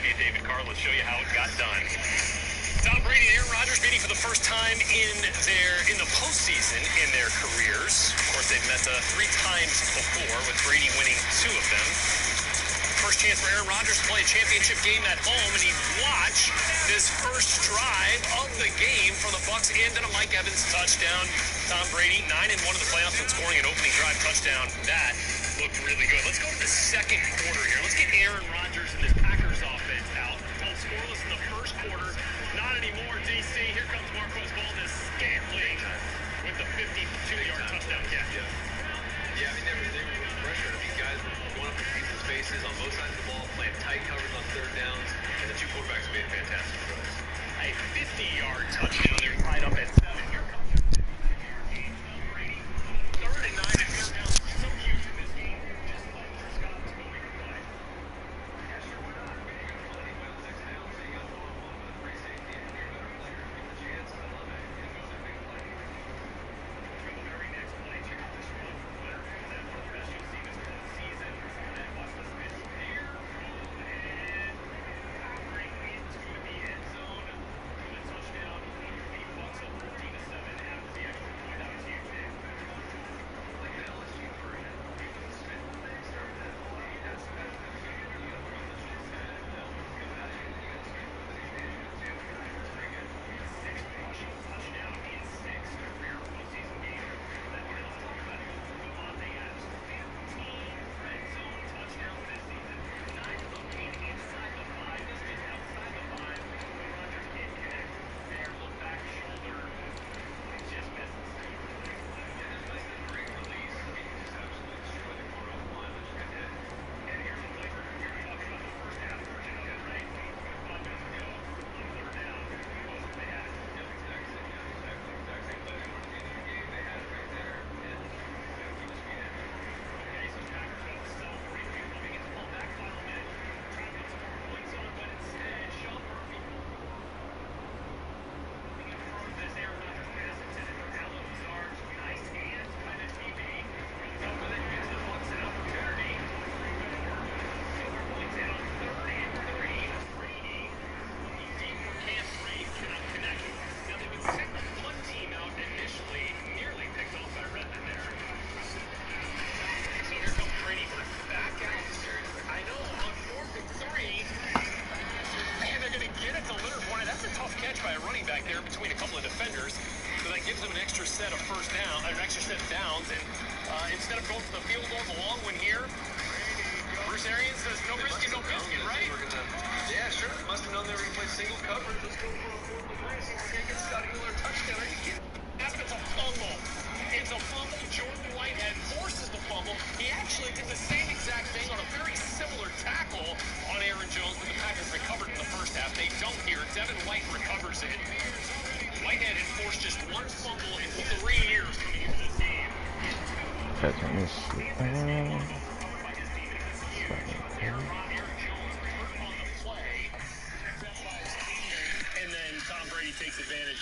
Let's show you how it got done. Tom Brady and Aaron Rodgers meeting for the first time in the postseason in their careers. Of course, they've met 3 times before, with Brady winning 2 of them. First chance for Aaron Rodgers to play a championship game at home, and he'd watch this first drive of the game from the Bucs ended a Mike Evans touchdown. Tom Brady 9-1 in the playoffs and scoring an opening drive touchdown. That looked really good. Let's go to the second quarter here. Let's get Aaron Rodgers and this Packers offense out. Felt scoreless in the first quarter. Not anymore, DC. Here comes Marquez Valdes-Scantling with the 52-yard touchdown catch. Yeah, I mean, they were pressure. These guys were going up to people's faces on both sides of the ball, playing tight covers on third downs, and the 2 quarterbacks made fantastic throws. A 50-yard touchdown. They're tied up at 7. Here comes Brady. 3rd and 9 and 4 downs. So huge in this game. Just like Scott's moving play. Instead of going for the field goal, the long one here, Bruce Arians says no risk and no biscuit, right? Yeah, sure. Must have known they were going to play single coverage. Let's go for a 4th and 3. See if we can't get Scotty Miller a touchdown. Are you kidding? That's a fumble. It's a fumble. Jordan Whitehead forces the fumble. He actually did the same exact thing on a very similar tackle on Aaron Jones, but the Packers recovered in the first half. They don't here. Devin White recovers it. Whitehead had forced just 1 fumble in 3 years coming into this game. That's on this. And then Tom Brady takes advantage.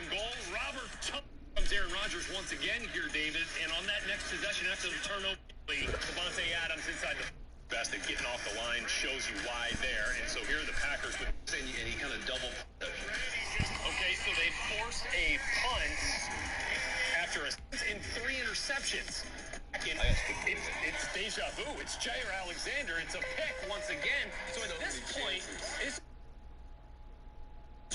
Goal. Robert comes Aaron Rodgers once again here, David. And on that next possession after the turnover, Devontae Adams inside the best at getting off the line shows you why there. And so here are the Packers with and he kind of double. Okay, so they forced a punt after in 3 interceptions. It's deja vu. It's Jair Alexander. It's a pick once again. So at this point, it's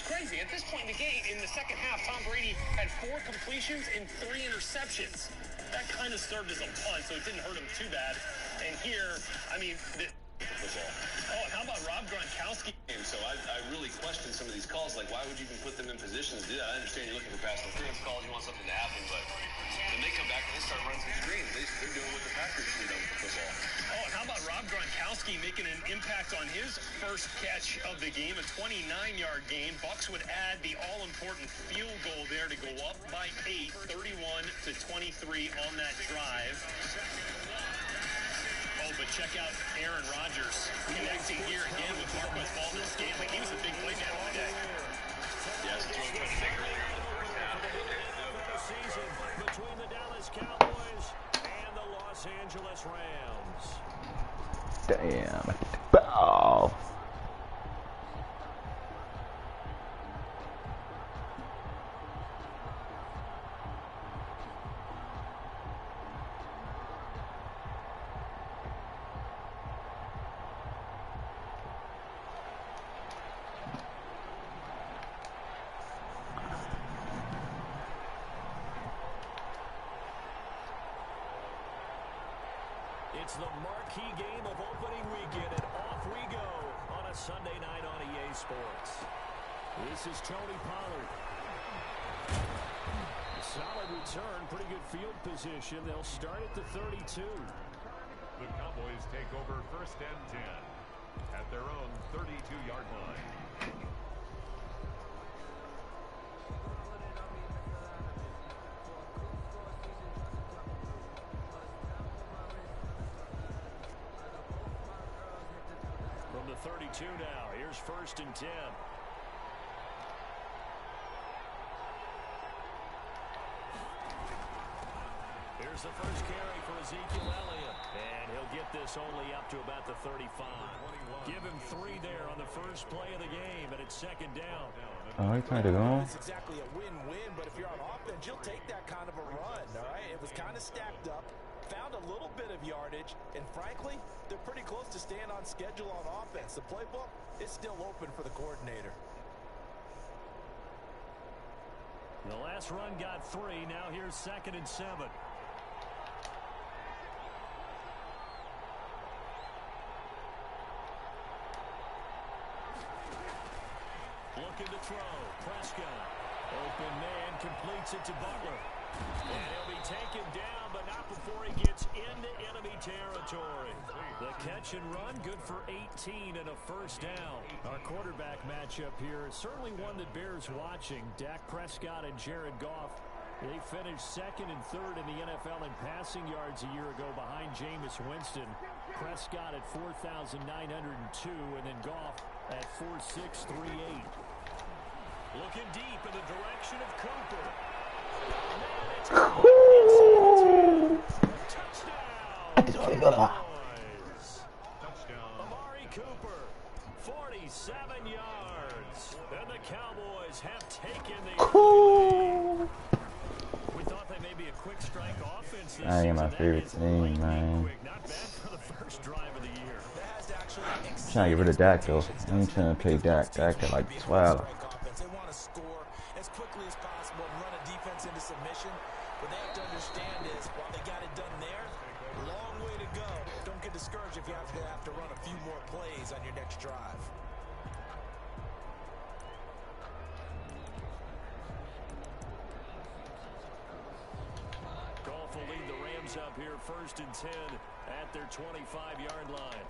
crazy. At this point in the game, in the second half, Tom Brady had 4 completions and 3 interceptions. That kind of served as a punt, so it didn't hurt him too bad. And here, I mean, oh, and how about Rob Gronkowski? So I really question some of these calls. Like, why would you even put them in positions to do that? I understand you're looking for pass interference calls. You want something to happen, but when they come back and they start running some screens, they're doing what the Packers should have done with football. Oh, and how about Rob Gronkowski making an impact on his first catch of the game, a 29-yard gain. Bucs would add the all-important field goal there to go up by 8, 31-23 on that drive. Oh, but check out Aaron Rodgers connecting here again with Marquez Valdes-Scantling. He was a big play man today. Yeah, that's what I'm trying to think earlier in the first half. The season between the Dallas Cowboys and the Los Angeles Rams. Damn. Bow. It's the marquee game of opening weekend, and off we go on a Sunday night on EA Sports. This is Tony Pollard. Solid return, pretty good field position. They'll start at the 32. The Cowboys take over 1st and 10 at their own 32-yard line. From the 32 now, here's 1st and 10. Here's the first carry for Ezekiel Elliott. And he'll get this only up to about the 35. Give him 3 there on the first play of the game, and it's 2nd down. Oh, he tried to go. It's exactly a win-win, but if you're on offense, you'll take that kind of a run, all right? It was kind of stacked up, found a little bit of yardage, and frankly, they're pretty close to staying on schedule on offense. The playbook is still open for the coordinator. The last run got 3. Now here's 2nd and 7. Looking to throw. Prescott. Open man, completes it to Butler. And he'll be taken down, but not before he gets into enemy territory. The catch and run, good for 18 and a 1st down. Our quarterback matchup here is certainly one that bears watching. Dak Prescott and Jared Goff. They finished 2nd and 3rd in the NFL in passing yards a year ago behind Jameis Winston. Prescott at 4,902, and then Goff at 4,638. Looking deep in the direction of Cooper. Touchdown! Amari Cooper, 47 yards. And the Cowboys have taken the lead. We thought they may be a quick strike offense this I am my season. favorite team, man. Not bad for the first drive of the year. I'm trying to get rid of Dak, though. I ain't trying to play Dak. Dak at like 12. They want to score as quickly as possible and run a defense into submission. What they have to understand is, while they got it done there, long way to go. Don't get discouraged if you have to run a few more plays on your next drive. Goff will lead the Rams up here 1st and 10 at their 25-yard line.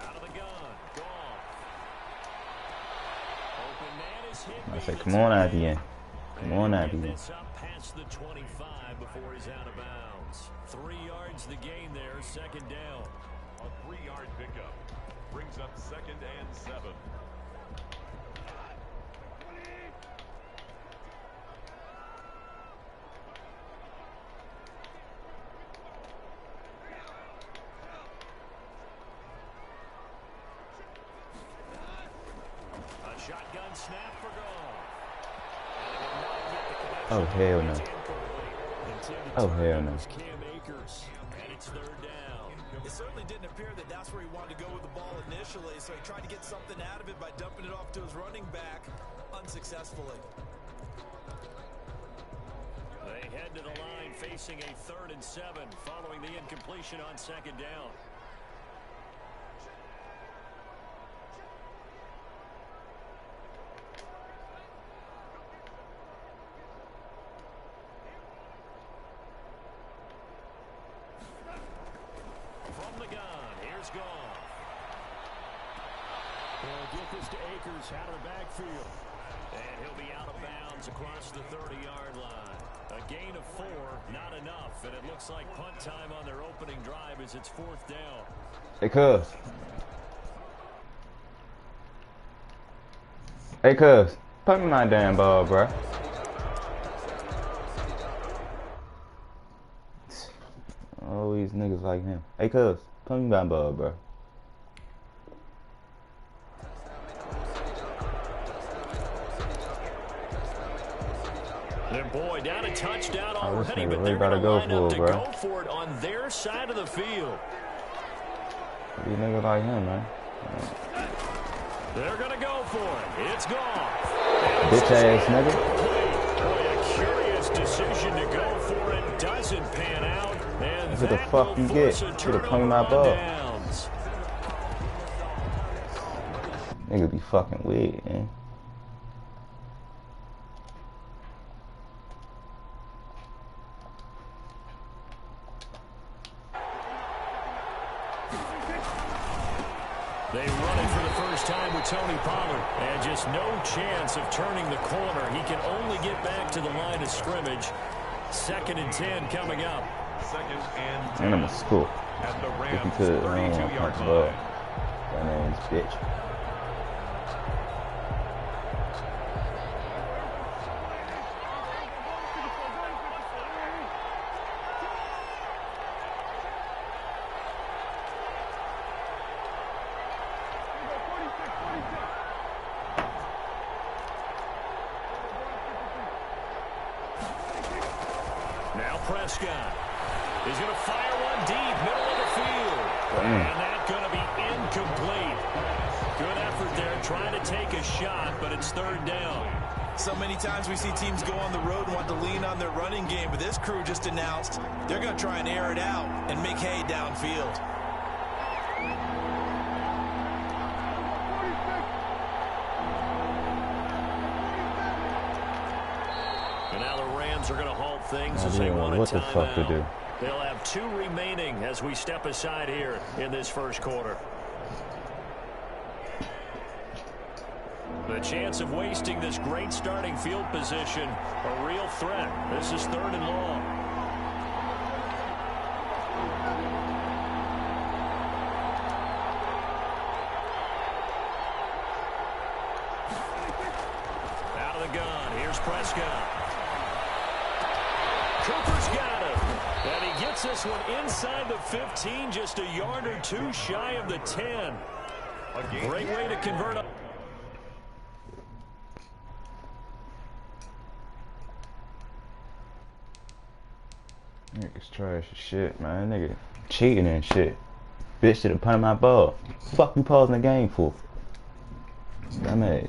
Out of the gun, Goff. Open man is hit. I say, come on, IBN. Come on, IBN. This up past the 25 before he's out of bounds. 3 yards the gain there, 2nd down. A 3-yard pickup brings up 2nd and 7. A shotgun snap for Goff. Oh, hell no. Oh, hell no. And it's 3rd down. It certainly didn't appear that that's where he wanted to go with the ball initially, so he tried to get something out of it by dumping it off to his running back unsuccessfully. They head to the line facing a 3rd and 7 following the incompletion on 2nd down. From the gun, here's Goff. They'll get this to Akers out of the backfield. And he'll be out of bounds across the 30-yard line. A gain of 4, not enough. And it looks like punt time on their opening drive as it's 4th down. Hey, cuz. Hey, cuz. Put me my damn ball, bro. All these niggas like him. Hey, cuz. Put me my ball, bro. And boy, down a touchdown Oh, this already, nigga but really they're gotta going to go line up for to it, bro. go for it on their side of the field. These niggas like him, man. They're going to go for it. It's gone. Bitch ass nigga. Boy, a curious decision to go for it. Doesn't pan out. And What the fuck you get? Should have come my ball. Nigga be fucking weird, man. They run it for the first time with Tony Pollard. And just no chance of turning the corner. He can only get back to the line of scrimmage. 2nd and 10 coming up. 2nd and 10. And I'm a school. At the If you Rams' could, 32-yard punch line. That name's bitch. Now Prescott is going to fire one deep, middle of the field. And that's going to be incomplete. Good effort there, trying to take a shot, but it's 3rd down. So many times we see teams go on the road and want to lean on their running game, but this crew just announced they're going to try and air it out and make hay downfield. And now the Rams are going to halt things as I they don't want know a what the fuck to timeout. do. They'll have 2 remaining as we step aside here in this first quarter. The chance of wasting this great starting field position, a real threat. This is 3rd and long. Out of the gun, here's Prescott. Cooper's got him. And he gets this one inside the 15, just a yard or 2 shy of the 10. Great way to convert up. Niggas trash as shit, man. Nigga cheating and shit. Bitch should have punted my ball. Fuck you pausing the game for? Dumbass.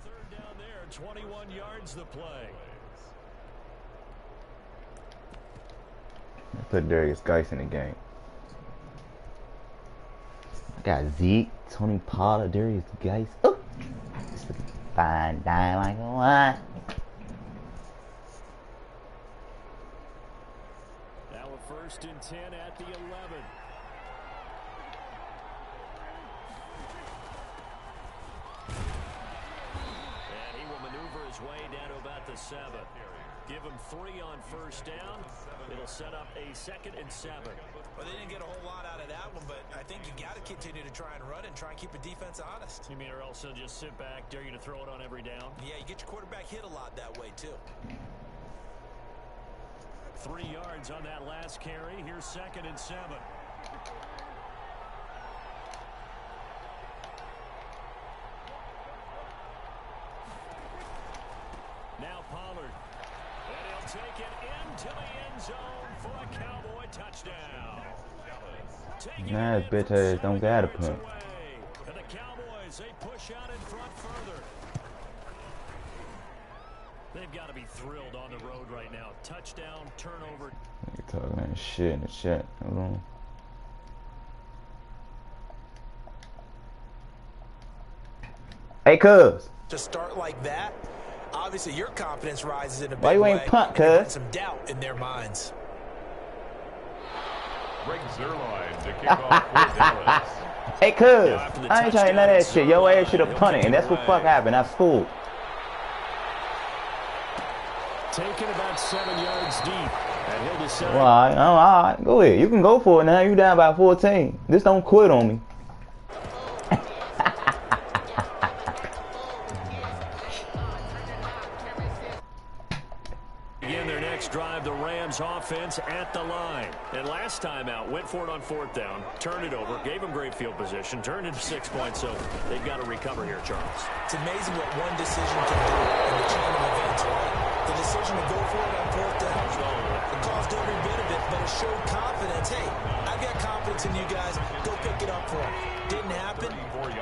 Third down there, 21 yards the play. I put Darius Geis in the game. I got Zeke, Tony Pollard, Darius Geis. Oh, it's a fine dime like a what? Now a 1st and 10 at the 11. And he will maneuver his way down to about the 7. Give him 3 on 1st down. It'll set up a 2nd and 7. Well, they didn't get a whole lot out of that one, but I think you got to continue to try and run and try and keep the defense honest. You mean or else they'll just sit back, dare you to throw it on every down? Yeah, you get your quarterback hit a lot that way, too. 3 yards on that last carry. Here's 2nd and 7. Now Pollard. And he'll take it into the end zone for a Cowboy touchdown. Nah, this bitch ass don't got a punt. And the Cowboys, they push out in front further. They've got to be thrilled on the road right now. Touchdown, turnover. Nigga talking that shit in the chat. Hold on. Hey, cuz. To start like that, obviously your confidence rises in a big Why you way. ain't punt, and you put cuz? some doubt in their minds. Greg Zerline to kick off for Dallas. Hey, cuz. I ain't trying none of that shit. Your ass should have punted, and that's what fuck happened. That's fool. Taken about 7 yards deep, and he'll decide. Well, all right. Go ahead. You can go for it now. You down by 14. Just don't quit on me. Again, their next drive, the Rams offense at the line. And last time out, went for it on 4th down, turned it over, gave them great field position, turned into 6 points, so they've got to recover here, Charles. It's amazing what one decision can do in the chain of events, right? The decision to go for it on 4th down, it caused every bit of it, but it showed confidence. Hey, I've got confidence in you guys. Go pick it up for them. Didn't happen.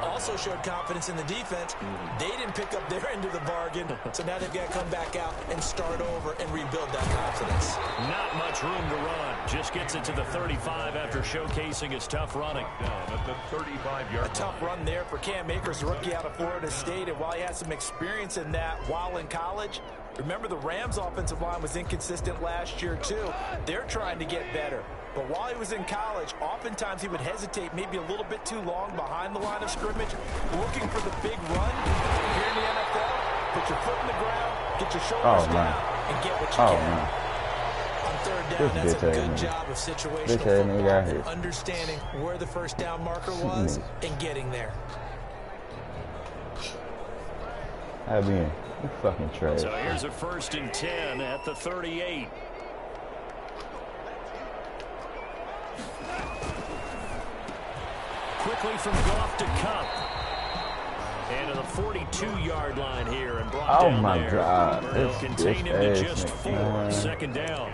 Also showed confidence in the defense. They didn't pick up their end of the bargain, so now they've got to come back out and start over and rebuild that confidence. Not much room to run. Just gets it to the 35 after showcasing his tough running. At the 35-yard A tough run there for Cam Akers, a rookie out of Florida State, and while he had some experience in that while in college, remember the Rams' offensive line was inconsistent last year too. They're trying to get better. But while he was in college, oftentimes he would hesitate maybe a little bit too long behind the line of scrimmage, looking for the big run. Here in the NFL, put your foot in the ground, get your shoulders down, and get what you can. Man. On 3rd down, that's a good job of situational football, understanding where the first down marker was and getting there. I mean, you fucking trash. So here's a 1st and 10 at the 38. Quickly from Goff to Cup. And to the 42-yard line here and brought down my there. God. They'll contain him to just 4. Man. 2nd down.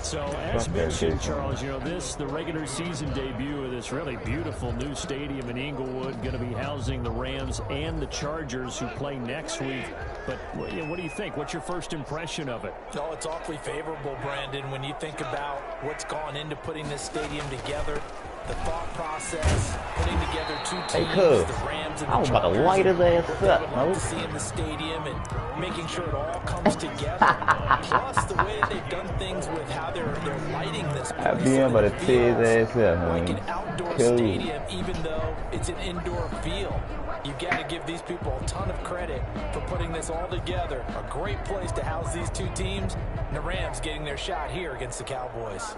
So as mentioned, Charles, you know, the regular season debut of this really beautiful new stadium in Inglewood, going to be housing the Rams and the Chargers who play next week. But you know, what do you think? What's your first impression of it? Oh, it's awfully favorable, Brandon, when you think about what's gone into putting this stadium together. The thought process, putting together 2 teams, the Rams and the Chargers. I was about to light his ass up, man. To see in the stadium and making sure it all comes together. Plus, the way that they've done things with how they're lighting this place. I'd be about to tear his ass up, like an outdoor stadium, even though it's an indoor field. You've got to give these people a ton of credit for putting this all together. A great place to house these 2 teams. And the Rams getting their shot here against the Cowboys.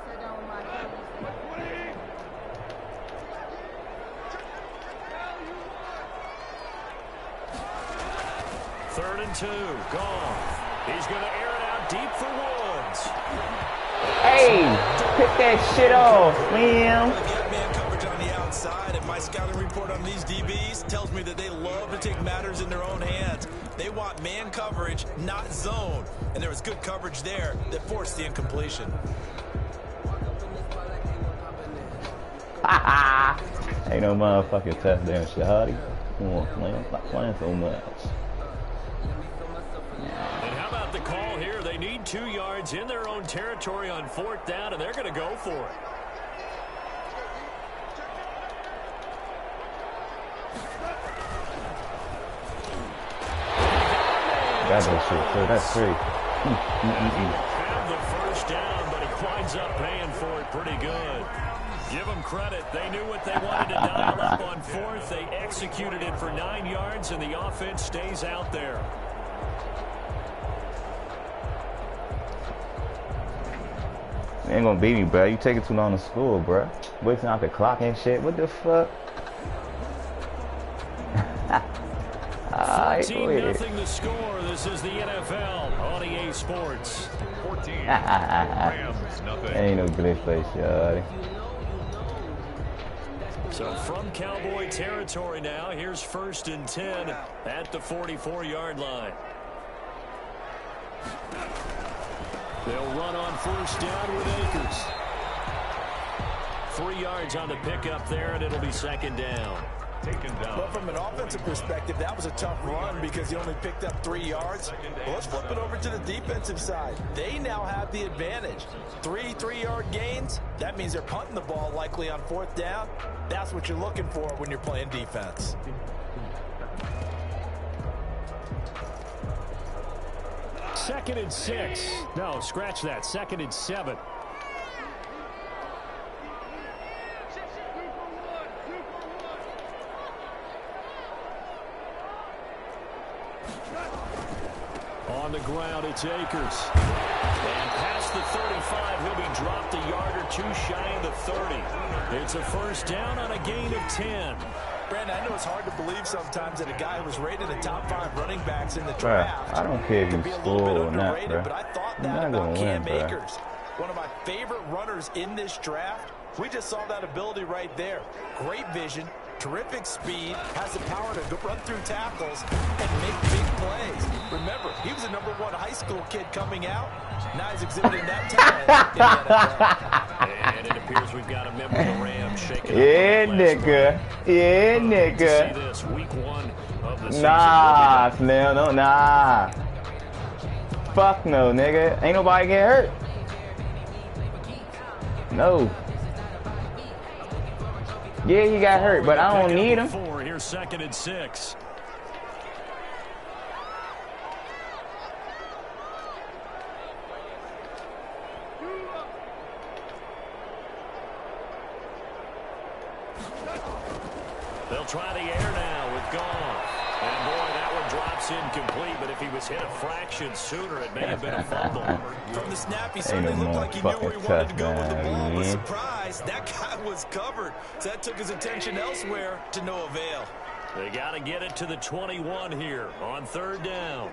Third and 2, gone. He's going to air it out deep for Woods. Hey, pick that shit off, man. Get man coverage on the outside, and my scouting report on these DBs tells me that they love to take matters in their own hands. They want man coverage, not zone. And there was good coverage there that forced the incompletion. Ain't no motherfucking touchdown, Shahadi. Come on, man. Stop playing so much. And how about the call here? They need 2 yards in their own territory on 4th down, and they're going to go for it. Got that shit, so that's 3. Have the first down, but he winds up paying for it pretty good. Give them credit. They knew what they wanted to dial up on 4th. They executed it for 9 yards, and the offense stays out there. They ain't gonna beat me, bro. You taking too long to school, bro. Wasting out the clock and shit. What the fuck? 14-0 the score. This is the NFL on EA Sports. 14. Rams, nothing. Ain't no glitch place, y'all. So from Cowboy territory now, here's 1st and 10 at the 44-yard line. They'll run on 1st down with Akers. 3 yards on the pickup there, and it'll be 2nd down. Taken down. But from an offensive perspective, that was a tough run because he only picked up 3 yards. Well, let's flip it over to the defensive side. They now have the advantage. 3 3-yard gains. That means they're punting the ball likely on 4th down. That's what you're looking for when you're playing defense. Second and 6. No, scratch that. 2nd and 7. On the ground, it's Akers. And past the 35, he'll be dropped a yard or 2 shy of the 30. It's a 1st down on a gain of 10. Brandon, I know it's hard to believe sometimes that a guy who was rated the top 5 running backs in the draft. Bruh, I don't care if you score or not, bruh. But I thought about that about Cam Akers? One of my favorite runners in this draft. We just saw that ability right there. Great vision, terrific speed, has the power to run through tackles and make big plays. Remember, he was a #1 high school kid coming out. Now he's exhibiting that talent in the NFL. And it appears we've got a member of the Rams shaking Yeah, up. nigga. Yeah, nigga. See this, week 1 of the season. Nah, Slim, no, nah. Fuck no, nigga. Ain't nobody get hurt. No. Yeah, he got hurt, but I don't need him. Here's 2nd and 6. They'll try the air now with Goff. And boy, that one drops incomplete, but if he was hit a fraction sooner, it may have been a fumble. From the snap, he certainly looked like he knew where he wanted to go with the ball. But surprise, that guy was covered. So that took his attention elsewhere to no avail. They got to get it to the 21 here on 3rd down.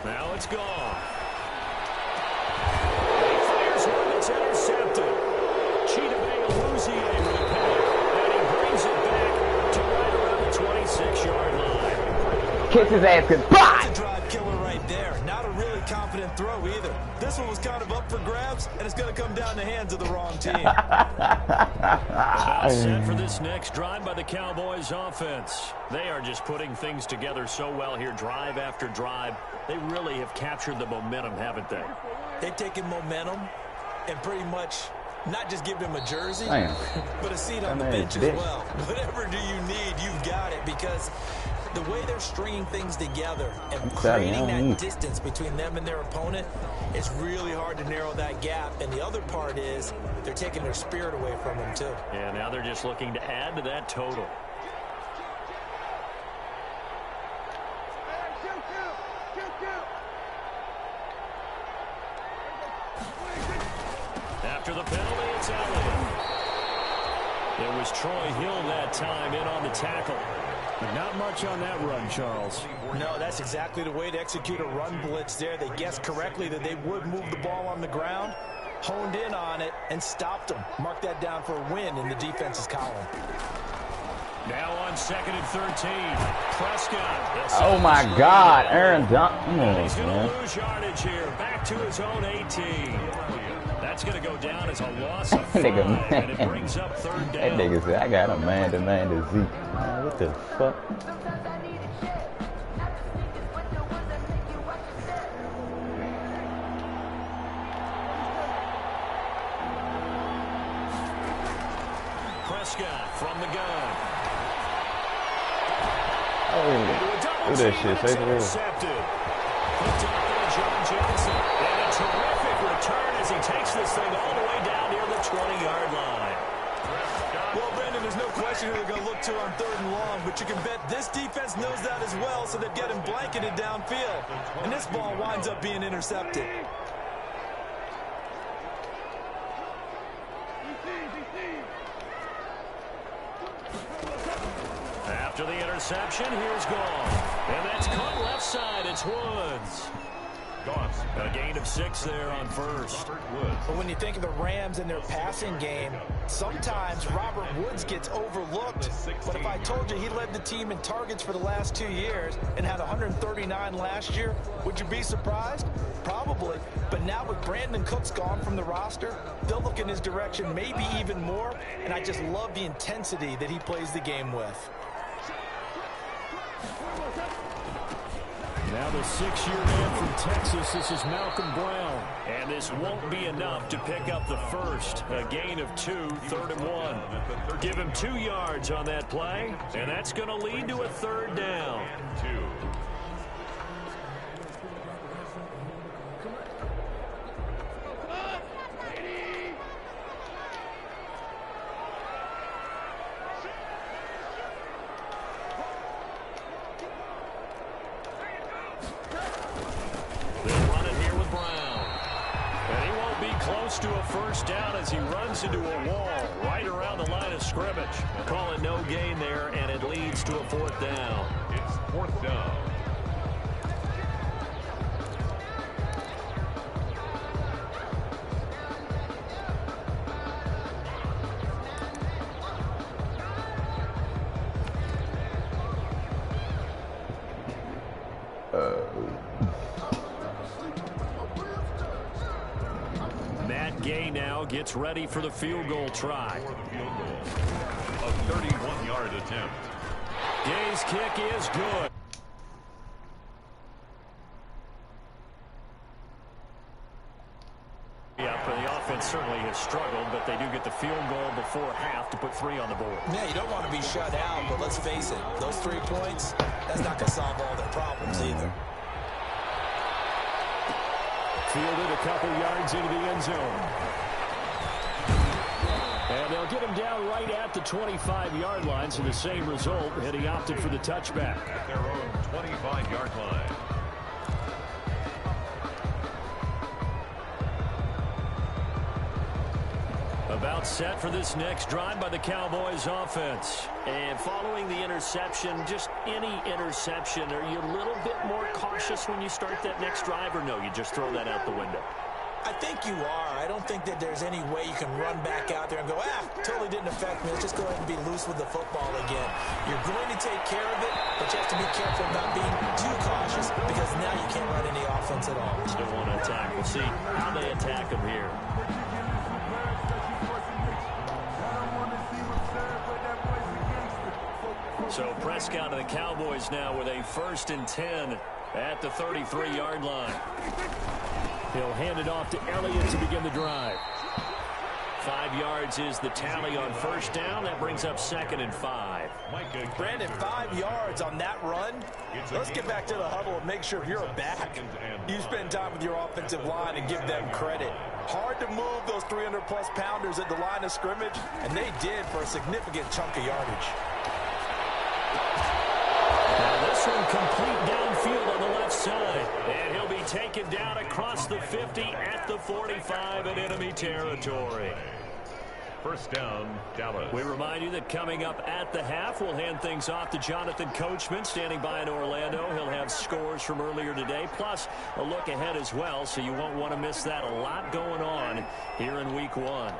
Now it's gone. He fires one that's intercepted. Chidobe Awuzie with a pick, and he brings it back to right around the 26-yard line. Kiss his ass goodbye. That's a drive killer right there. Not a really confident throw either. This one was kind of up for grabs, and it's going to come down the hands of the wrong team. About set for this next drive by the Cowboys offense. They are just putting things together so well here, drive after drive. They really have captured the momentum, haven't they? They've taken momentum and pretty much not just given him a jersey, but a seat on the bench as well. Whatever do you need, you've got it, because the way they're stringing things together and creating that distance between them and their opponent, it's really hard to narrow that gap. And the other part is they're taking their spirit away from them, too. Yeah, now they're just looking to add to that total. After the penalty, it's Elliott. It was Troy Hill that time in on the tackle. But not much on that run, Charles. No, that's exactly the way to execute a run blitz there. They guessed correctly that they would move the ball on the ground, honed in on it, and stopped them. Mark that down for a win in the defense's column. Now on 2nd and 13. Prescott. Oh my God, Aaron Donald. He's going to lose yardage here. Back to his own 18. That's going to go down as a loss of 5, and it brings up 3rd down. That nigga said, I got a man-to-man to Zeke. Man, what the fuck? Prescott from the gun. Oh, do that shit. Say the word. John Johnson. And a terrific return as he takes this thing all the way down near the 20-yard line. Well, Brandon, there's no question who they're going to look to on 3rd and long, but you can bet this defense knows that as well, so they've got him blanketed downfield. And this ball winds up being intercepted. After the interception, here's Goff. And that's caught left side. It's Woods. A gain of 6 there on 1st. But when you think of the Rams and their passing game, sometimes Robert Woods gets overlooked. But if I told you he led the team in targets for the last 2 years and had 139 last year, would you be surprised? Probably. But now with Brandon Cooks gone from the roster, they'll look in his direction maybe even more. And I just love the intensity that he plays the game with. Now the 6-year man from Texas, this is Malcolm Brown. And this won't be enough to pick up the first. A gain of 2, 3rd and 1. Give him 2 yards on that play, and that's going to lead to a 3rd down. And he won't be close to a first down as he runs into a wall right around the line of scrimmage. Call it no gain there, and it leads to a fourth down. It's fourth down. Matt Gay now gets ready for the field goal try. A 31-yard attempt. Gay's kick is good. Yeah, for the offense certainly has struggled, but they do get the field goal before half to put 3 on the board. Yeah, you don't want to be shut out, but let's face it, those 3 points, that's not going to solve all their problems either. Fielded a couple yards into the end zone. And they'll get him down right at the 25-yard line, so the same result, and he opted for the touchback. At their own 25-yard line. About set for this next drive by the Cowboys offense. And following the interception, just any interception, are you a little bit more cautious when you start that next drive, or no, you just throw that out the window? I think you are. I don't think that there's any way you can run back out there and go, totally didn't affect me. Let's just go ahead and be loose with the football again. You're going to take care of it, but you have to be careful about being too cautious because now you can't run any offense at all. Still want to attack. We'll see how they attack him here. So Prescott and the Cowboys now with a 1st and 10 at the 33-yard line. He'll hand it off to Elliott to begin the drive. 5 yards is the tally on first down. That brings up 2nd and 5. Brandon, 5 yards on that run. Let's get back to the huddle and make sure you're a back. You spend time with your offensive line and give them credit. Hard to move those 300-plus pounders at the line of scrimmage, and they did for a significant chunk of yardage. Now this one complete downfield on the left side. And he'll be taken down across the 50 at the 45 in enemy territory. First down, Dallas. We remind you that coming up at the half, we'll hand things off to Jonathan Coachman, standing by in Orlando. He'll have scores from earlier today, plus a look ahead as well, so you won't want to miss that. A lot going on here in Week 1.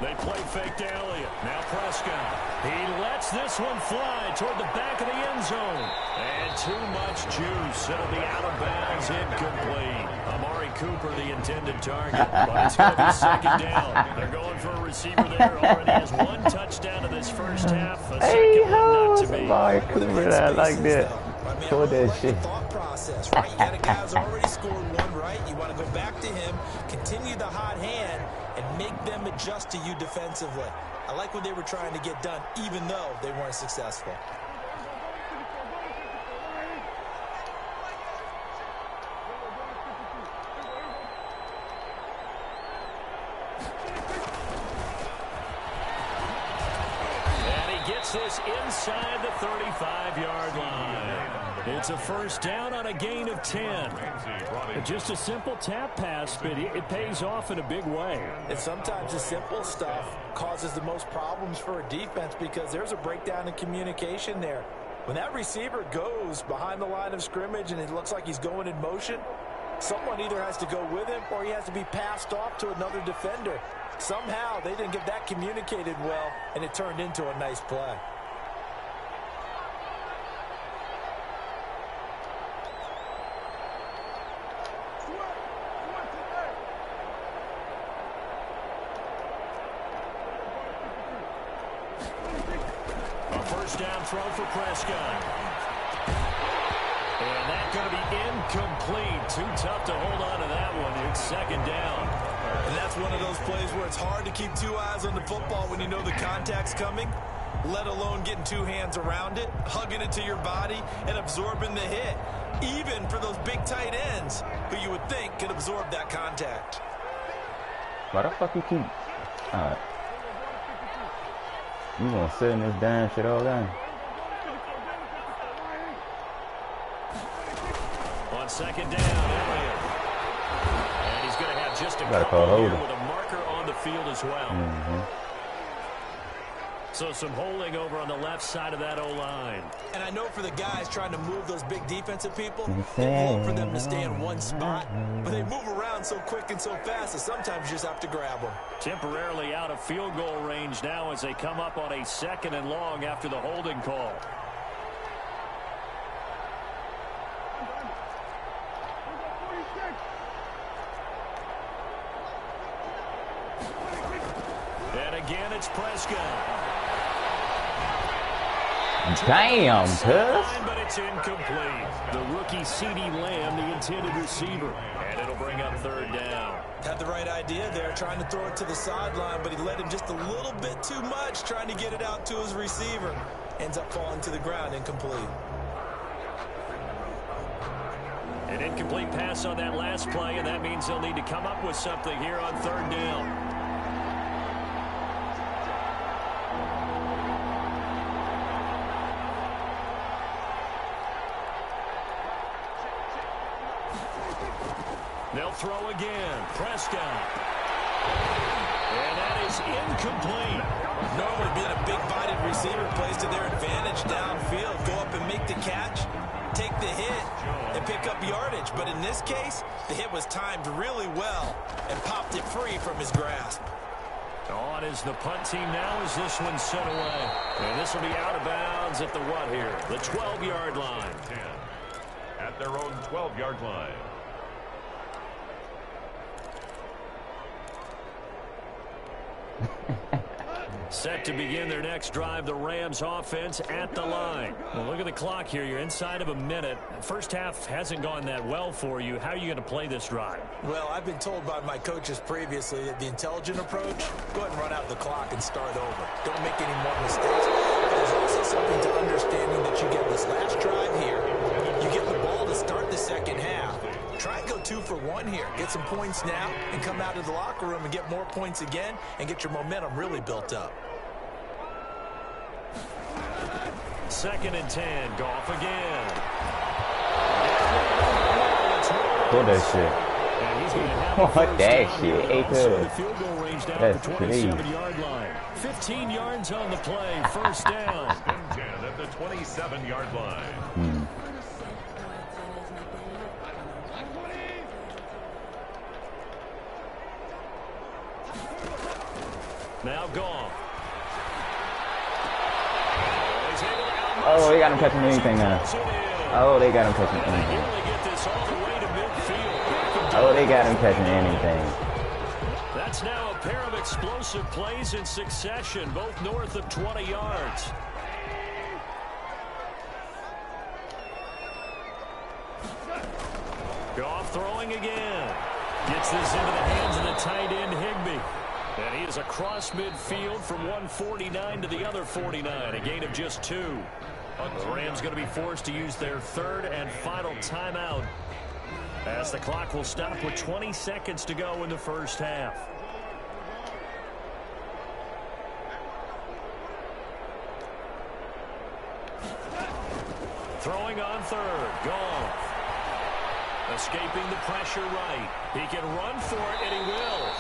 They play fake to Elliott. Now Prescott. He lets this one fly toward the back of the end zone. And too much juice. It'll be out of bounds, incomplete. Amari Cooper, the intended target. But it's going to be 2nd down. They're going for a receiver there. Already has 1 touchdown in this first half. A second one not to be. Amari Cooper, I like that. For that shit. Thought process, right? You got a guy who's already scored 1, right? You want to go back to him, continue the hot hand, and make them adjust to you defensively. I like what they were trying to get done, even though they weren't successful. And he gets this inside the 35-yard line. It's a first down on a gain of 10. Just a simple tap pass, but it pays off in a big way. And sometimes the simple stuff causes the most problems for a defense because there's a breakdown in communication there. When that receiver goes behind the line of scrimmage and it looks like he's going in motion, someone either has to go with him or he has to be passed off to another defender. Somehow they didn't get that communicated well, and it turned into a nice play. First down throw for Prescott. And that's going to be incomplete. Too tough to hold on to that one. It's 2nd down. And that's one of those plays where it's hard to keep 2 eyes on the football when you know the contact's coming, let alone getting 2 hands around it, hugging it to your body, and absorbing the hit. Even for those big tight ends who you would think could absorb that contact. Why the fuck you keep... Alright. You gonna sit in this damn shit all day? On 2nd down, Elliott. just a Gotta couple call here holding. with a marker on the field as well. So some holding over on the left side of that O-line. And I know for the guys trying to move those big defensive people, they love for them to stay in one spot, but they move around so quick and so fast that sometimes you just have to grab them. Temporarily out of field goal range now as they come up on a 2nd and long after the holding call. And again, it's Prescott. Damn, cuz. But it's incomplete. The rookie CeeDee Lamb, the intended receiver. And it'll bring up 3rd down. Had the right idea there, trying to throw it to the sideline, but he led him just a little bit too much, trying to get it out to his receiver. Ends up falling to the ground, incomplete. An incomplete pass on that last play, and that means they'll need to come up with something here on 3rd down. They'll throw again. Prescott. And that is incomplete. Normally being a big-bodied receiver plays to their advantage downfield. Go up and make the catch, take the hit, and pick up yardage. But in this case, the hit was timed really well and popped it free from his grasp. On is the punt team now as this one's set away. And this will be out of bounds at the what here? The 12-yard line. 10 at their own 12-yard line. Set to begin their next drive, the Rams offense at the line. Well, look at the clock here. You're inside of a minute. First half hasn't gone that well for you. How are you going to play this drive? Well, I've been told by my coaches previously that the intelligent approach, go ahead and run out the clock and start over. Don't make any more mistakes. But there's also something to understanding that you get this last drive here. You get the ball to start the second half. Try and go 2 for 1 here. Get some points now and come out of the locker room and get more points again and get your momentum really built up. 2nd and 10. Goff again. Throw that shit. And he's going to have What first that down shit? here. Hey, So cuz. the field goal range down That's at the crazy. 27-yard line. 15 yards on the play. First down. 10 at the 27-yard line. Now Goff. Oh, they got him catching anything now. Oh, they got him catching anything. Oh, they got him catching anything. That's now a pair of explosive plays in succession, both north of 20 yards. Goff throwing again. Gets this into the hands of the tight end, Higbee. And he is across midfield from 149 to the other 49, a gain of just 2. The Rams going to be forced to use their 3rd and final timeout as the clock will stop with 20 seconds to go in the first half. Throwing on 3rd. Goff. Escaping the pressure right. He can run for it, and he will.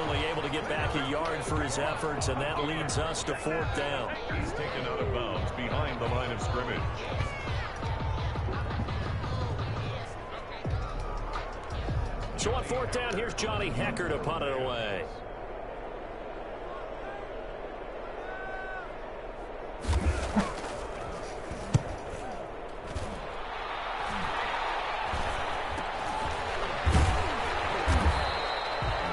Only able to get back a yard for his efforts, and that leads us to 4th down. He's taken out of bounds behind the line of scrimmage. So on 4th down, here's Johnny Hecker to punt it away.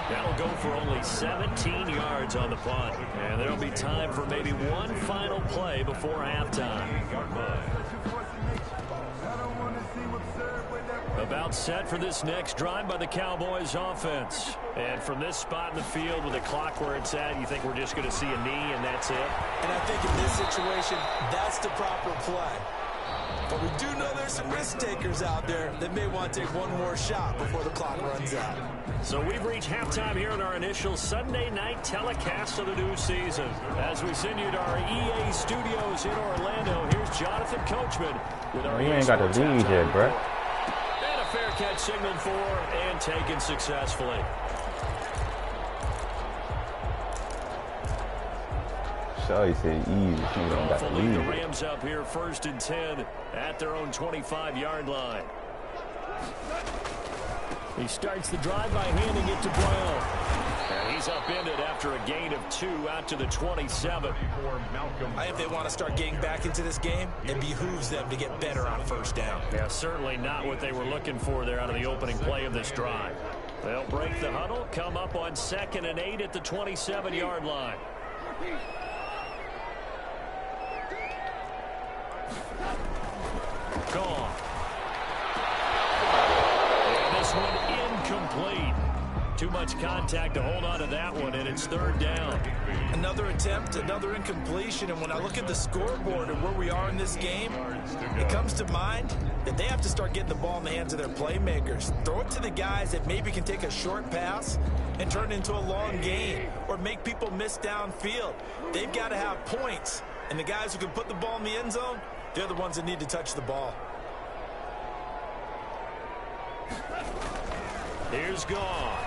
That'll go for only 17 yards on the punt. And there'll be time for maybe one final play before halftime. About set for this next drive by the Cowboys offense. And from this spot in the field with the clock where it's at, you think we're just going to see a knee and that's it? And I think in this situation, that's the proper play. But we do know there's some risk takers out there that may want to take one more shot before the clock runs out. So we've reached halftime here in our initial Sunday night telecast of the new season. As we send you to our EA studios in Orlando, here's Jonathan Coachman with our You ain't got the lead yet, bro. And a fair catch signaled for and taken successfully. So he said easy. She ain't got to lead. The Rams up here 1st and 10 at their own 25-yard line. He starts the drive by handing it to Brown. And he's upended after a gain of 2 out to the 27. I think they want to start getting back into this game. It behooves them to get better on first down. Yeah, certainly not what they were looking for there out of the opening play of this drive. They'll break the huddle, come up on 2nd and 8 at the 27-yard line. Gone. And this one incomplete. Too much contact to hold on to that one, and it's 3rd down. Another attempt, another incompletion, and when I look at the scoreboard and where we are in this game, it comes to mind that they have to start getting the ball in the hands of their playmakers. Throw it to the guys that maybe can take a short pass and turn it into a long gain or make people miss downfield. They've got to have points, and the guys who can put the ball in the end zone, they're the ones that need to touch the ball. Here's Gone.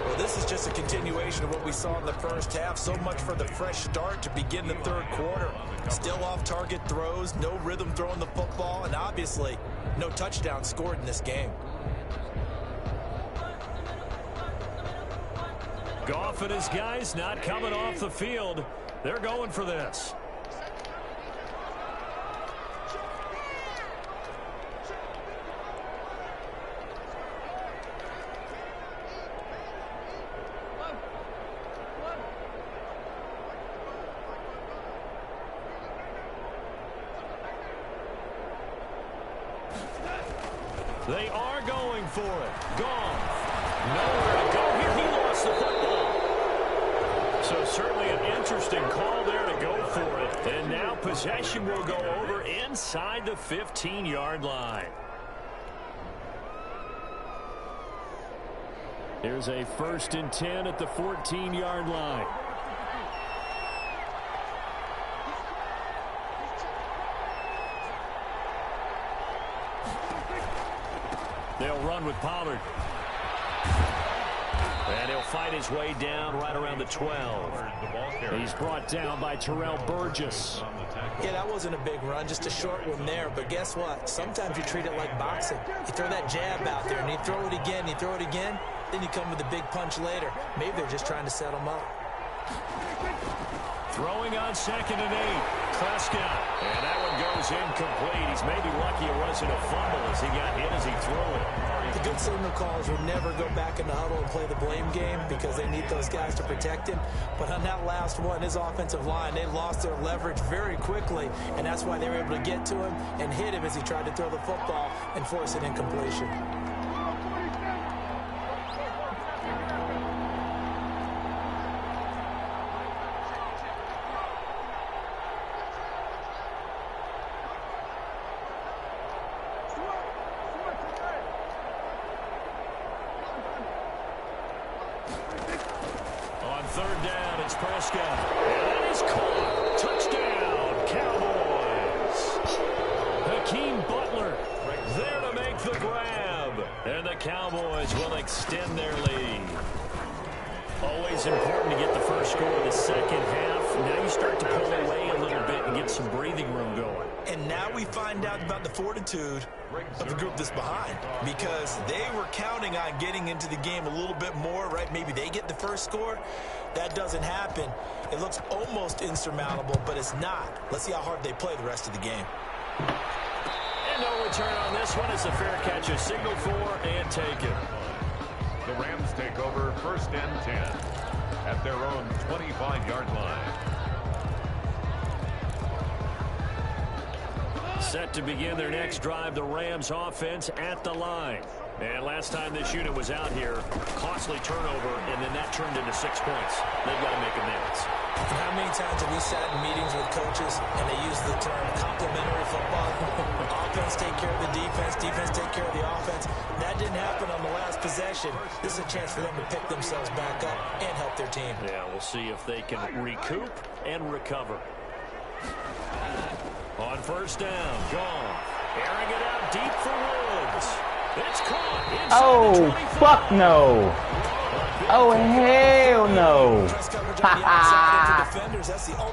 Well, this is just a continuation of what we saw in the first half. So much for the fresh start to begin the 3rd quarter. Still off-target throws, no rhythm throwing the football, and obviously no touchdown scored in this game. Goff and his guys not coming off the field. They're going for this. They are going for it. Gone. Nowhere to go here. He lost the football. So certainly an interesting call there to go for it. And now possession will go over inside the 15-yard line. Here's a 1st and 10 at the 14-yard line. They'll run with Pollard. And he'll fight his way down right around the 12. He's brought down by Terrell Burgess. Yeah, that wasn't a big run, just a short one there. But guess what? Sometimes you treat it like boxing. You throw that jab out there, and you throw it again, you throw it again, then you come with a big punch later. Maybe they're just trying to set him up. Throwing on 2nd and 8. Prescott. And that one goes incomplete. He's maybe lucky it wasn't a fumble as he got hit as he threw it. The good signal callers will never go back in the huddle and play the blame game because they need those guys to protect him. But on that last one, his offensive line, they lost their leverage very quickly, and that's why they were able to get to him and hit him as he tried to throw the football and force an incompletion. On 3rd down, it's Prescott. And that is caught. Touchdown, Cowboys. Hakeem Butler there to make the grab. And the Cowboys will extend their lead. Always important to get the first score in the 2nd half. Now you start to pull away a little bit and get some breathing room going. And now we find out about the fortitude of the group that's behind, because they were counting on getting into the game a little bit more, right? Maybe they get the first score. That doesn't happen. It looks almost insurmountable, but it's not. Let's see how hard they play the rest of the game. And no return on this one. It's a fair catch, a signal for and taken. The Rams take over 1st and 10 at their own 25-yard line. Set to begin their next drive, the Rams offense at the line. And last time this unit was out here, costly turnover, and then that turned into 6 points. They've got to make amends. And how many times have we sat in meetings with coaches and they use the term complementary football? Offense take care of the defense, defense take care of the offense. That didn't happen on the last possession. This is a chance for them to pick themselves back up and help their team. Yeah, we'll see if they can recoup and recover. On first down, gone. Airing it out deep for Woods. It's caught. Oh, fuck no. Oh, hell no.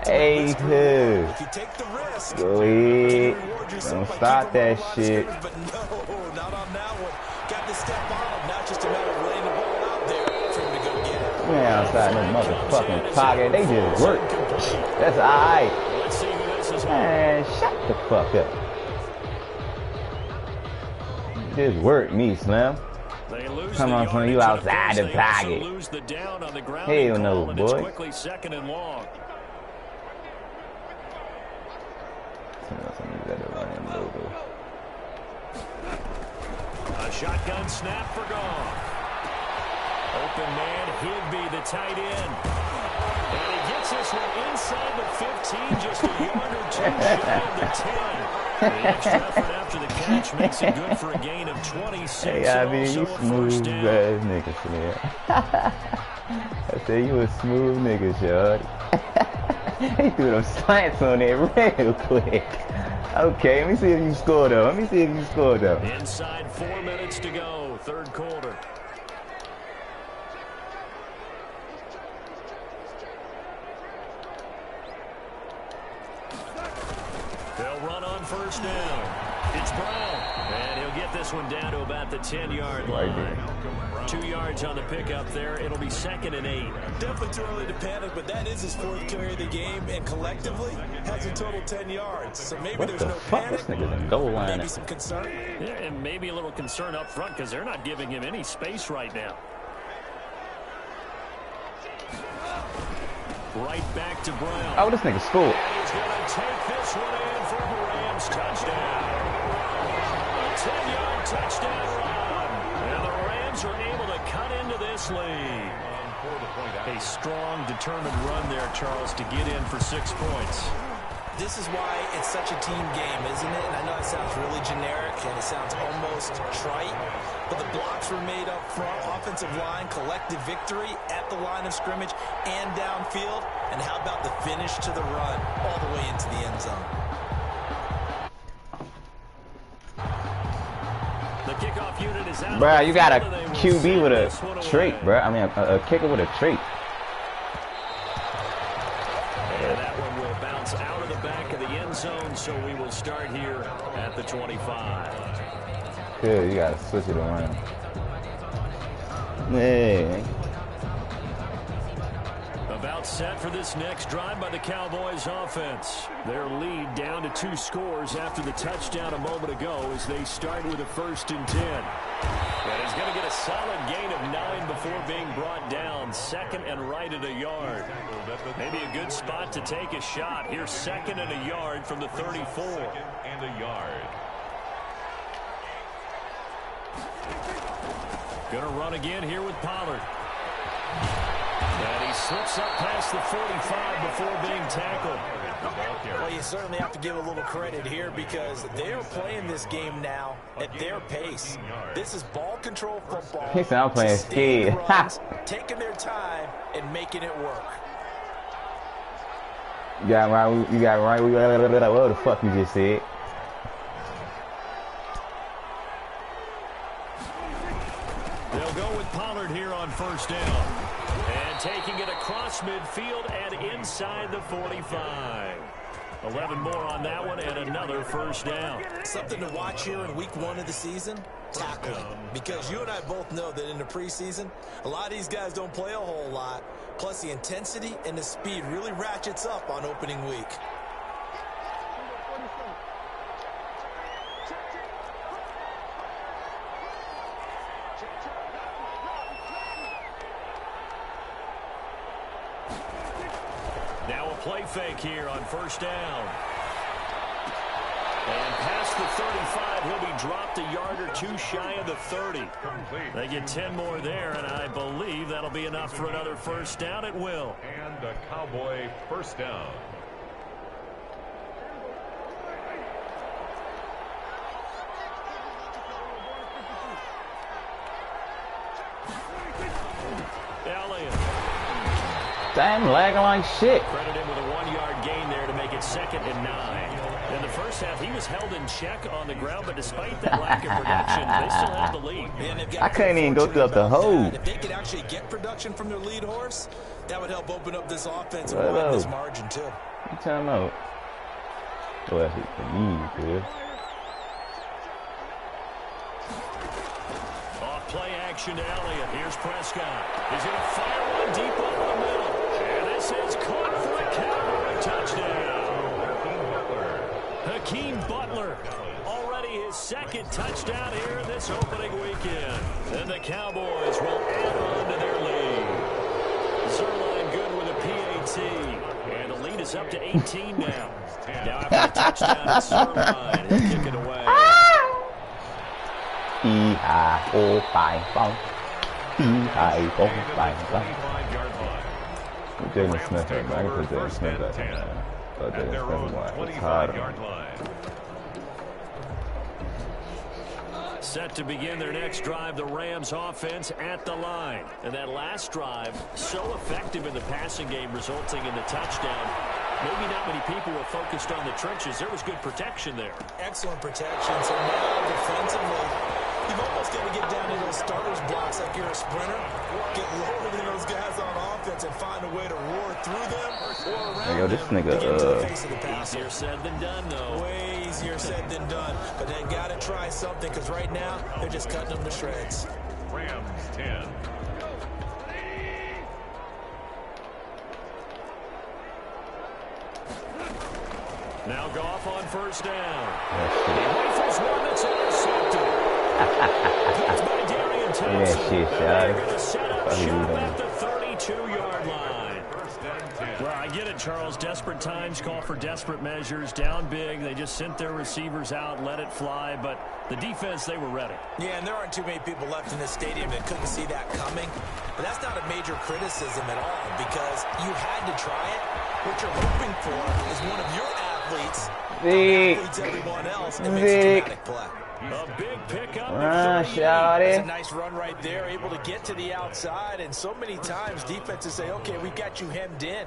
Hey, good. Go ahead. Don't stop that shit. But no, not on that one. Got to step on him. Now just a matter of laying the ball out there for him to go get it. Man, outside no motherfucking pocket. They just work. That's alright. Man, shut the fuck up. Just work me, Slim. Come on, son, you outside the pocket. Hell no, boy. Quickly second and long. A shotgun snap for Goff. Open man, Higbee, the tight end. And he gets this one inside the 15, just a yard or two shy of the 10. The extra effort after the catch makes it good for a gain of 26. Hey, I mean, you smooth ass nigga, man. I said you a smooth nigga, shawty. He threw them slants on there real quick. Okay, let me see if you scored though. Inside 4 minutes to go, third quarter. They'll run on first down. It's Brown. And he'll get this one down to about the 10-yard line. 2 yards on the pickup there. It'll be second and 8. Definitely too early to panic, but that is his 4th carry of the game, and collectively has a total 10 yards. So maybe there's no panic, maybe some concern. Yeah, and maybe a little concern up front because they're not giving him any space right now. Right back to Brown. Oh, this nigga scored. And he's going to take this one in for the Rams touchdown. A 10-yard touchdown run. And the Rams are able to cut into this lead. A strong, determined run there, Charles, to get in for 6 points. This is why it's such a team game, isn't it? And I know it sounds really generic and it sounds almost trite, but the blocks were made up front, offensive line, collective victory at the line of scrimmage and downfield. And how about the finish to the run all the way into the end zone? The kickoff unit is out. Bruh, you got a QB with a trait, bruh. I mean, a kicker with a trait. And that one will bounce out of the back of the end zone, so we will start here at the 25. Good, you gotta switch it around. Yeah. About set for this next drive by the Cowboys offense. Their lead down to 2 scores after the touchdown a moment ago as they start with a 1st and 10. And he's going to get a solid gain of 9 before being brought down. Second and right at a yard. Maybe a good spot to take a shot. Here's 2nd and a yard from the 34. 2nd and a yard. Going to run again here with Pollard. And he slips up past the 45 before being tackled. Well, you certainly have to give a little credit here because they are playing this game now at their pace. This is ball control football. He said I'm playing ski. Taking their time and making it work. You got right. What the fuck you just said? They'll go with Pollard here on first down. And taking it across midfield and inside the 45. 11 more on that one and another first down. Something to watch here in week 1 of the season, tackling. Because you and I both know that in the preseason, a lot of these guys don't play a whole lot. Plus the intensity and the speed really ratchets up on opening week. Now a play fake here on first down. And past the 35, he'll be dropped a yard or 2 shy of the 30. They get 10 more there, and I believe that'll be enough for another first down. It will. And a Cowboy first down. Damn, lagging like shit. Credit him with a 1-yard gain there to make it 2nd and 9. In the first half, he was held in check on the ground, but despite that lack of production, they still have the lead. I couldn't even go through up the hole. If they could actually get production from their lead horse, that would help open up this offense and widen this margin, too. What you talking about? Well, he can good. Off-play action to Elliott. Here's Prescott. He's going to fire one deep over the middle. And this is caught for a Cowboy touchdown. Hakeem Butler, already his second touchdown here this opening weekend. And the Cowboys will add on to their lead. Zerline good with a PAT. And the lead is up to 18 now. Now after the touchdown, it's Zerline. He'll kick it away. Jaden Smith, man. I can put Jaden Smith back in there. But Jaden Smith is hard. Set to begin their next drive, the Rams offense at the line. And that last drive, so effective in the passing game, resulting in the touchdown. Maybe not many people were focused on the trenches. There was good protection there. Excellent protection. So now defensively, you've almost got to get down to those starters blocks like you're a sprinter. Get lower than those guys on offense and find a way to roar through them or around this them nigga, to get to the face of the pass. Easier said than done, though. Way easier said than done. But they got to try something because right now they're just cutting them to shreds. Rams 10. Now Goff on first down. He rifles one that's intercepted. Picked by Darian Thompson. They're going to set up shop at the 32-yard line. Well, I get it, Charles. Desperate times call for desperate measures. Down big. They just sent their receivers out, let it fly. But the defense, they were ready. Yeah, and there aren't too many people left in this stadium that couldn't see that coming. But that's not a major criticism at all because you had to try it. What you're hoping for is one of your athletes everyone else and makes a dramatic play. A big pickup. That's a nice run right there, able to get to the outside. And so many times defenses say, okay, we've got you hemmed in.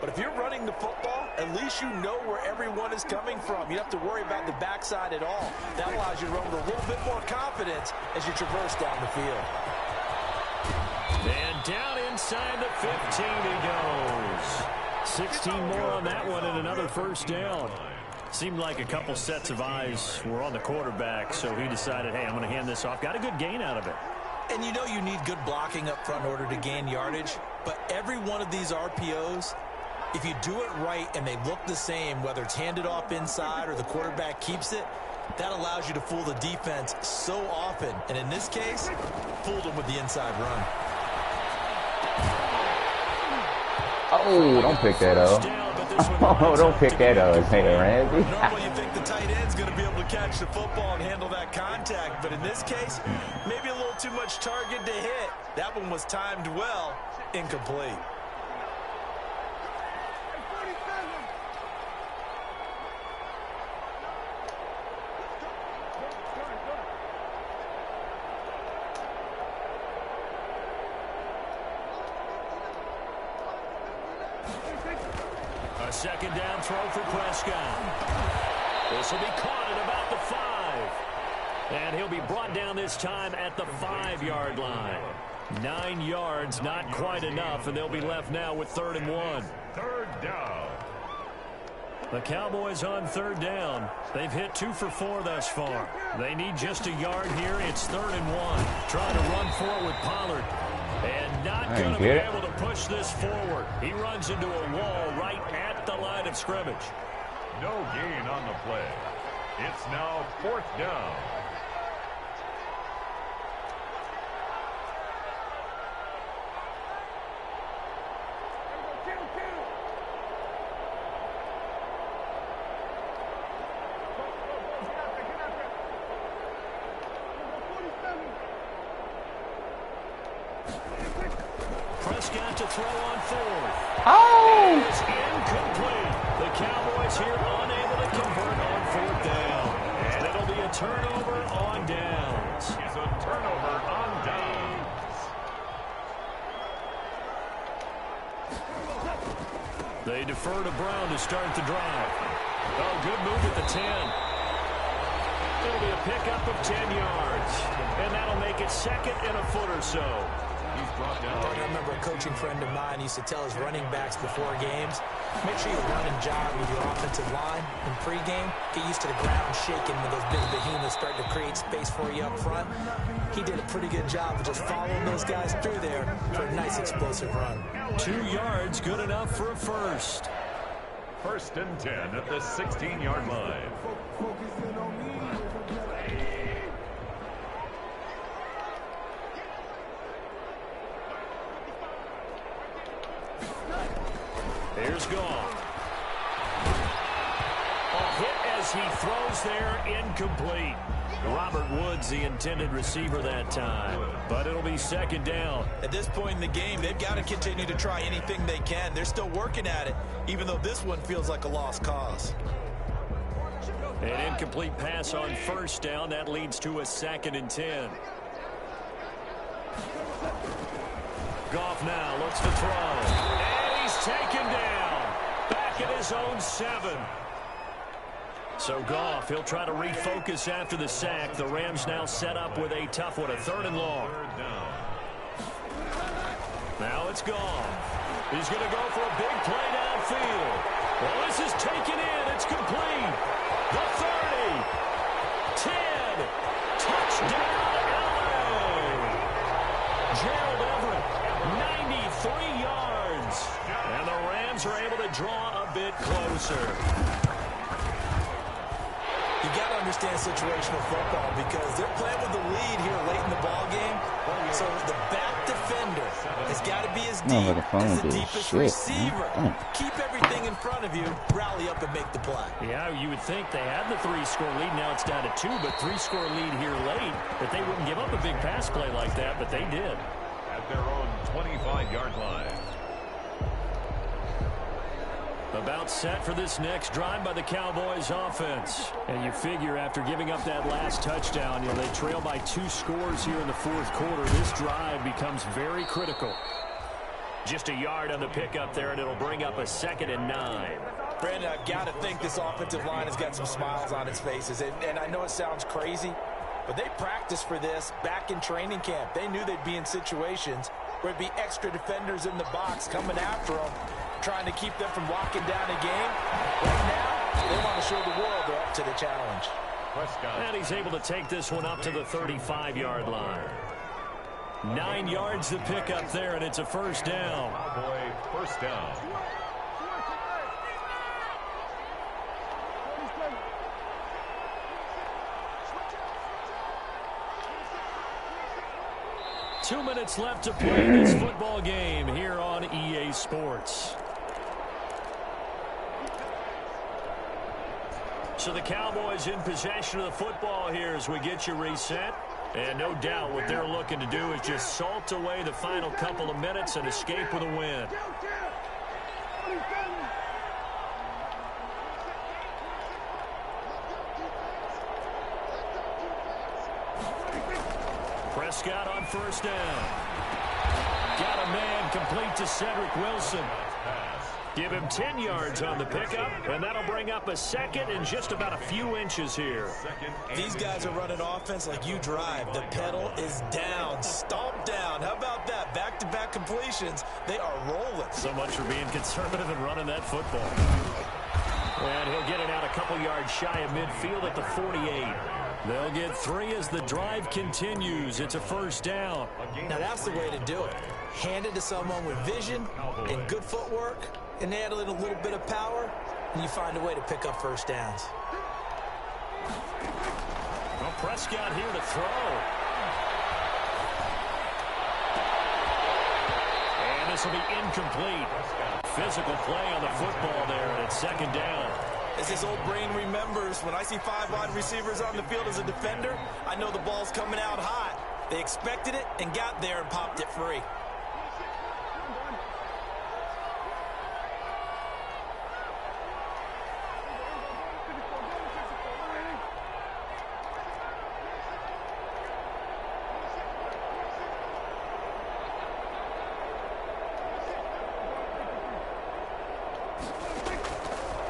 But if you're running the football, at least you know where everyone is coming from. You don't have to worry about the backside at all. That allows you to run with a little bit more confidence as you traverse down the field. And down inside the 15 he goes. 16 more on that one and another first down. Seemed like a couple sets of eyes were on the quarterback, so he decided, hey, I'm going to hand this off. Got a good gain out of it. And you know you need good blocking up front in order to gain yardage, but every one of these RPOs, if you do it right and they look the same, whether it's handed off inside or the quarterback keeps it, that allows you to fool the defense so often. And in this case, fooled them with the inside run. Oh, don't pick that up. Oh, don't pick that up, Ramsey. Normally you think the tight end's going to be able to catch the football and handle that contact, but in this case, maybe a little too much target to hit. That one was timed well, incomplete. A second down throw for Prescott. This will be caught at about the 5. And he'll be brought down this time at the 5-yard line. 9 yards, not quite enough, and they'll be left now with 3rd and 1. Third down. The Cowboys on 3rd down. They've hit 2 for 4 thus far. They need just a yard here. It's 3rd and 1. Trying to run for it with Pollard. And not going to be able to push this forward. He runs into a wall right at the line of scrimmage. No gain on the play. It's now 4th down. Prescott to throw on 4th. Oh! It's incomplete. The Cowboys here unable to convert on 4th down. And it'll be a turnover on downs. It's a turnover on downs. They defer to Brown to start the drive. Oh, good move at the 10. It'll be a pickup of 10 yards. And that'll make it second and a foot or so. He's brought down. I remember a coaching friend of mine used to tell his running backs before games, make sure you run and jog with your offensive line in pregame. Get used to the ground shaking when those big behemoths start to create space for you up front. He did a pretty good job of just following those guys through there for a nice explosive run. 2 yards, good enough for a first. First and 10 at the 16-yard line. Here's Goff. A hit as he throws there, incomplete. Robert Woods, the intended receiver that time. But it'll be second down. At this point in the game, they've got to continue to try anything they can. They're still working at it, even though this one feels like a lost cause. An incomplete pass on first down. That leads to a 2nd and 10. Goff now looks to throw. And he's taken down. Back at his own 7. So Goff, he'll try to refocus after the sack. The Rams now set up with a tough one, a 3rd and long. Now it's Goff. He's going to go for a big play downfield. Well, this is taken in. It's complete. The 30. 10. Touchdown, LA. Gerald Everett, 93 yards. And the Rams are able to draw a bit closer. You got to understand situational football because they're playing with the lead here late in the ball game. So the back defender has got to be as deep as the deepest receiver. Keep everything in front of you, rally up and make the play. Yeah, you would think they had the 3-score lead. Now it's down to 2, but 3-score lead here late. That they wouldn't give up a big pass play like that, but they did. At their own 25-yard line. About set for this next drive by the Cowboys offense. And you figure after giving up that last touchdown, they trail by 2 scores here in the 4th quarter. This drive becomes very critical. Just a yard on the pickup there, and it'll bring up a 2nd and 9. Brandon, I've got to think this offensive line has got some smiles on its faces. And I know it sounds crazy, but they practiced for this back in training camp. They knew they'd be in situations where it'd be extra defenders in the box coming after them, trying to keep them from locking down a game. Right now, they want to show the world they're up to the challenge. And he's able to take this one up to the 35-yard line. 9 yards to pick up there, and it's a first down. Cowboy first down. Two minutes left to play in this football game here on EA Sports. So the Cowboys in possession of the football here as we get you reset. And no doubt what they're looking to do is just salt away the final couple of minutes and escape with a win. Prescott on first down. Got a man complete to Cedric Wilson. Give him 10 yards on the pickup, and that'll bring up a 2nd and just about a few inches here. These guys are running offense like you drive. The pedal is down, stomp down. How about that? Back-to-back completions. They are rolling. So much for being conservative and running that football. And he'll get it out a couple yards shy of midfield at the 48. They'll get 3 as the drive continues. It's a first down. Now that's the way to do it. Hand it to someone with vision and good footwork, and add a little bit of power, and you find a way to pick up first downs. Well, Prescott here to throw. And this will be incomplete. Physical play on the football there, and it's second down. As his old brain remembers, when I see 5 wide receivers on the field as a defender, I know the ball's coming out hot. They expected it and got there and popped it free.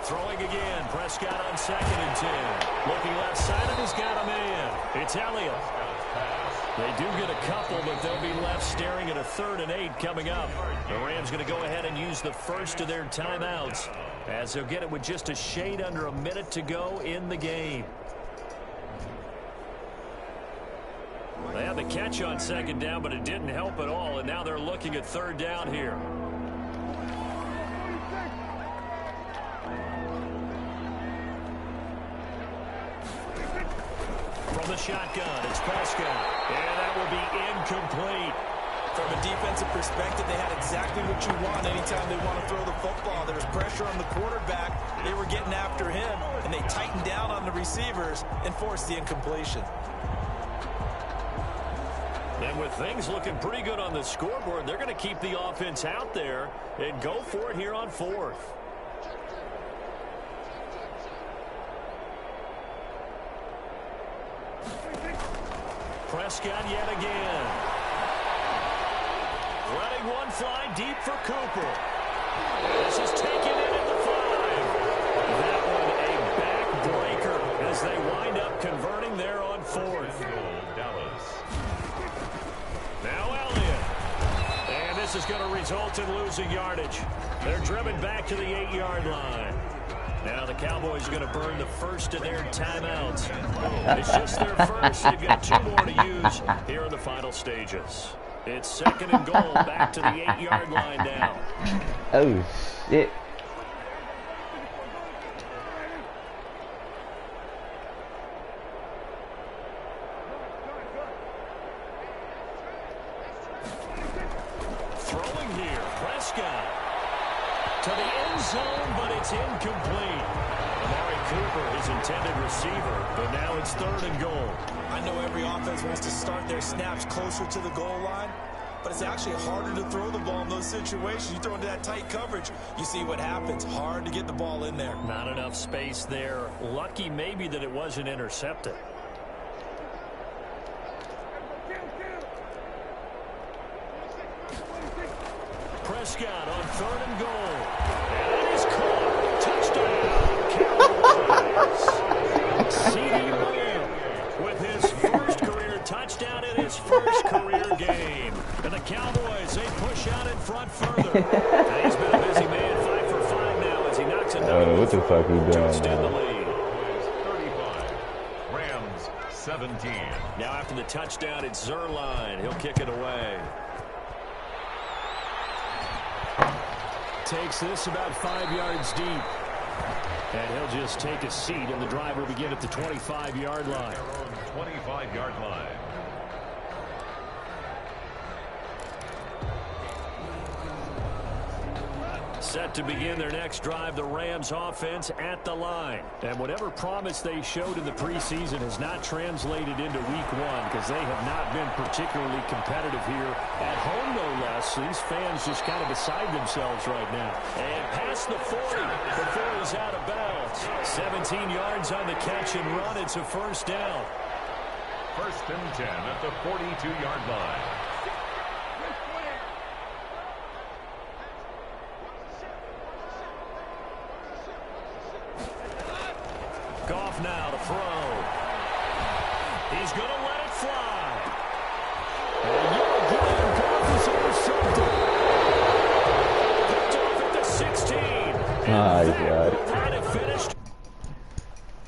Throwing again. Prescott on 2nd and 10. Looking left side, and he's got a man. It's Elliott. They do get a couple, but they'll be left staring at a 3rd and 8 coming up. The Rams going to go ahead and use the first of their timeouts, as they'll get it with just a shade under a minute to go in the game. They had the catch on 2nd down, but it didn't help at all, and now they're looking at 3rd down here. From the shotgun, it's Prescott, and that will be incomplete. From a defensive perspective, they had exactly what you want anytime they want to throw the football. There was pressure on the quarterback. They were getting after him, and they tightened down on the receivers and forced the incompletion. And with things looking pretty good on the scoreboard, they're going to keep the offense out there and go for it here on 4th. Prescott yet again. Letting one fly deep for Cooper. This is taken in at the 5. That one a back-breaker as they wind up converting there on 4th. Now Elliott. And this is going to result in losing yardage. They're driven back to the 8-yard line. Now the Cowboys are going to burn the first of their timeouts. It's just their first. They've got 2 more to use here in the final stages. It's 2nd and goal, back to the 8-yard line now. Oh, shit. Throwing here, Prescott. To the end zone, but it's incomplete. Amari Cooper, his intended receiver, but now it's 3rd and goal. I know every offense wants to start their snaps closer to the goal line, but it's actually harder to throw the ball in those situations. You throw into that tight coverage, you see what happens. Hard to get the ball in there. Not enough space there. Lucky maybe that it wasn't intercepted. Prescott on 3rd and goal. And it is caught. Touchdown, Cowboys. CeeDee Lamb with his first career touchdown in his first career game. And the Cowboys, they push out in front further. And he's been a busy man, 5 for 5 now as he knocks another What the fuck he doing, to extend the man? lead. 35. Rams 17. Now after the touchdown, it's Zerline. He'll kick it away. Takes this about 5 yards deep. And he'll just take a seat, and the drive will begin at the 25-yard line. Their own 25-yard line. Set to begin their next drive, the Rams offense at the line. And whatever promise they showed in the preseason has not translated into week 1 because they have not been particularly competitive here at home, no less. These fans just kind of beside themselves right now. And past the 40 before he's out of bounds. 17 yards on the catch and run. It's a 1st down. 1st and 10 at the 42-yard line. Goff now to throw. He's going to let it fly. And yet again, Goff is intercepted. Picked off at the 16. And My that God. will not have finished